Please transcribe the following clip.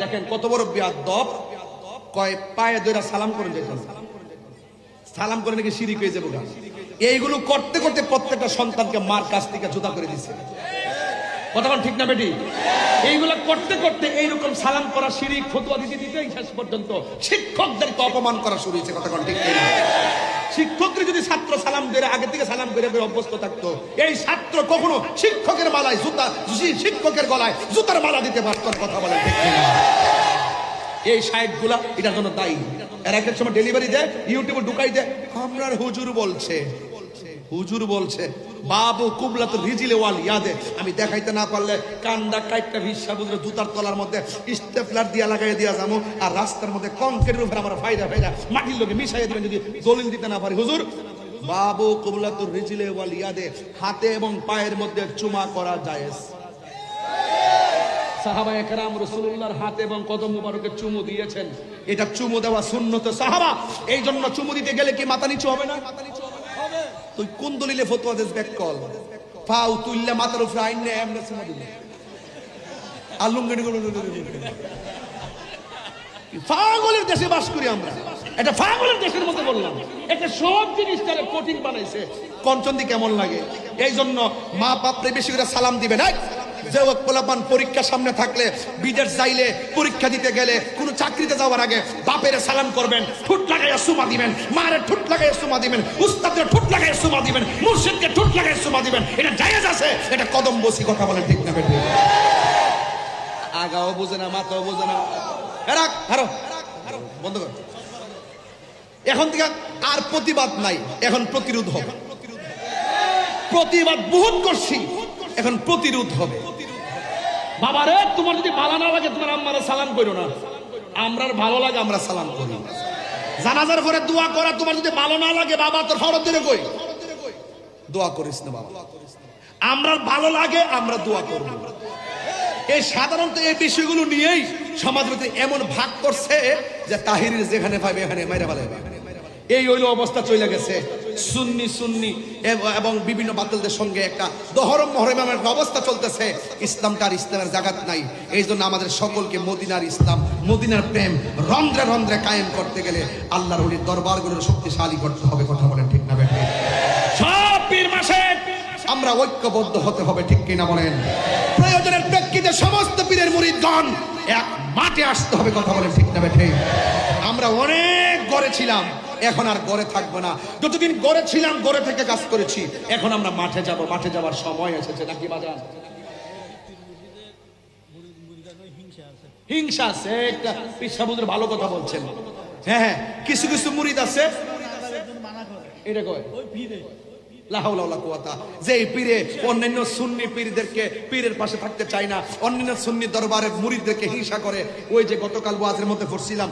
দেখেন কত বড় বিয়াদব, কয় পায়ে ধরে সালাম করে যেতেন, সালাম করে নাকি শিরিক হয়ে যাবো। এইগুলো করতে করতে প্রত্যেকটা সন্তানকে মার কাছ থেকে জুতা করে দিচ্ছে। কতক্ষণ ঠিক না বেটি? এইগুলো করতে করতে এইরকম সালাম করা শিরিক ফতোয়া দিতে দিতে শেষ পর্যন্ত শিক্ষকদেরকে অপমান করা শুরু হয়েছে। কতক্ষণ ঠিক না? শিক্ষকরা যদি ছাত্র সালাম দিয়ে আগে থেকে সালাম করে অভ্যস্ত থাকতো, এই ছাত্র কখনো শিক্ষকের মালায় জুতা, শিক্ষকের গলায় জুতার মালা দিতে পারত। কথা বলে ঠিক না? এই সাইট গুলা এটার জন্য দায়ী। এর এক সময় ডেলিভারি দেয়, ইউটিউবে ঢুকাই দেয়, আমরার হুজুর বলছে, হুজুর বলছে বাবু কুবলা তো রিজিলে ওয়াল ইয়াদে। আমি দেখাইতে না পারলে কান্দা কাইটটা ভিসা বুঝলে জুতার তলার মধ্যে স্টেপলার দিয়া লাগাই দিয়া যাবো, আর রাস্তার মধ্যে কংক্রিটের উপরে আমার ফায়দা ফায়দা মাটির লোকে মিশাই দিবেন যদি দলিল দিতে না পারি। হুজুর বাবু কুবলা তো রিজিলে ওয়াল ইয়াদে, হাতে এবং পায়ের মধ্যে চুমা করা জায়েজ। সাহাবায়ে কেরাম রাসূলুল্লাহর হাতে এবং কদম মুবারকে চুমু দিয়েছেন, এটা চুমু দেওয়া সুন্নত সাহাবা। এই জন্য চুমু দিতে গেলে কি মাথা নিচু হবে না? তুই কোন দলিলে ফতোয়া দেস? ব্যাক কল ফাউ তুইল্লা মাথার উপরে আইনে এমনে চুমু দিলে আলুঙ্গনি পাগলের দেশে বাস করি আমরা। এটা পাগলের দেশের মধ্যে বললাম, এটা সব জিনিসটারে কঠিন বানাইছে। কঞ্চন্দি কেমন লাগে? এই জন্য মা বাপরে বেশি করে সালাম দিবেন। যে পোলাপান পরীক্ষার সামনে থাকলে, বিদেশ যাইলে, পরীক্ষা দিতে গেলে, কোন চাকরিতে যাওয়ার আগে বাপের সালাম করবেন, ঠোঁট লাগাইয়া সুমা দিবেন, মায়ের ঠোঁট লাগাইয়া সুমা দিবেন, উস্তাদের ঠোঁট লাগাইয়া সুমা দিবেন, মুর্শিদকে ঠোঁট লাগাইয়া সুমা দিবেন। এটা জায়েজ আছে, এটা কদম বসি। কথা বলেন ঠিক না বেঠিক? আগাও বোঝে না, মাথাও বোঝে না। রাখ, হারো বন্ধ কর। এখন থেকে আর প্রতিবাদ নাই, এখন প্রতিরোধ হবে। প্রতিবাদ বহুত করছি, এখন প্রতিরোধ হবে। বাবারে তোমার যদি ভালো না লাগে তোমার আম্মারে সালাম করো না, আমরার ভালো লাগে আমরা সালাম করি। জানাজার পরে দোয়া করা তোমার যদি ভালো না লাগে, বাবা তোর ফরজ দিলে কই দোয়া করিস না বাবা, আমরার ভালো লাগে আমরা দোয়া করব। এই সাধারণত এই বিষয়গুলো নিয়েই সমাজের মধ্যে এমন ভাগ করছে যে তাহিরের যেখানে পাবে এখানে মাইরা ফেলাবে। এই হইল অবস্থা চলে গেছে। সুন্নি সুন্নি এবং বিভিন্ন বাতিলদের সঙ্গে একটা দহরম মহরমের একটা অবস্থা চলতেছে। ইসলামটার ইসলামের জাগাত নাই। এই জন্য আমাদের সকলকে মদিনার ইসলাম, মদিনার প্রেম রন্ধ্রে রন্ধ্রে কায়েম করতে গেলে আল্লাহর ওই দরবারগুলোর শক্তিশালী করতে হবে। কথা বলেন ঠিক না বেঠিক? সব পীর মাসে আমরা ঐক্যবদ্ধ হতে হবে, ঠিক কিনা বলেন? প্রয়োজনের প্রেক্ষিতে সমস্ত পীরের মুরিদগণ এক মাঠে আসতে হবে। কথা বলেন ঠিক না বেঠিক? আমরা অনেক গড়ে ছিলাম, এখন আর গড়ে থাকবো না। যতদিন গড়ে ছিলাম গড়ে থেকে কাজ করেছি, এখন আমরা মাঠে যাব। মাঠে যাওয়ার সময় এসেছে নাকি বাজান? হিংসা আছে একটা। পিসাবুদের ভালো কথা বলছেন। হ্যাঁ হ্যাঁ, কিছু কিছু মুরিদ আছে এটা কয় যে পীরে অন্যান্য সুন্নি পীরদেরকে পীরের পাশে থাকতে চায় না, অন্যান্য সুন্নি দরবারের মুরিদদেরকে হিংসা করে। ওই যে গতকাল ওয়াজের মধ্যে পড়ছিলাম,